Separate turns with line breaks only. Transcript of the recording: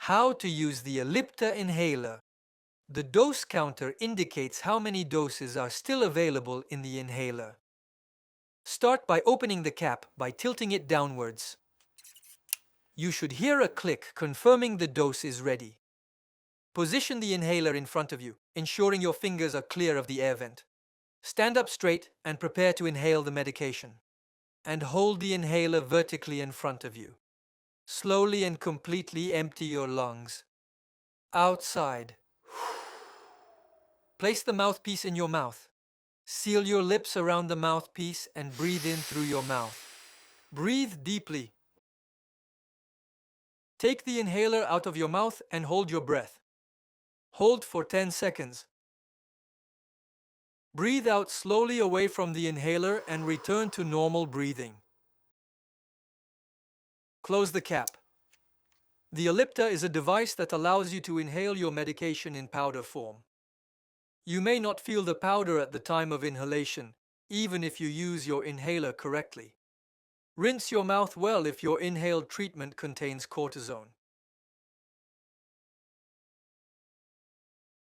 How to use the Ellipta inhaler. The dose counter indicates how many doses are still available in the inhaler. Start by opening the cap by tilting it downwards. You should hear a click confirming the dose is ready. Position the inhaler in front of you, ensuring your fingers are clear of the air vent. Stand up straight and prepare to inhale the medication. And hold the inhaler vertically in front of you. Slowly and completely empty your lungs. Outside. Place the mouthpiece in your mouth. Seal your lips around the mouthpiece and breathe in through your mouth. Breathe deeply. Take the inhaler out of your mouth and hold your breath. Hold for 10 seconds. Breathe out slowly away from the inhaler and return to normal breathing. Close the cap. The Ellipta is a device that allows you to inhale your medication in powder form. You may not feel the powder at the time of inhalation, even if you use your inhaler correctly. Rinse your mouth well if your inhaled treatment contains cortisone.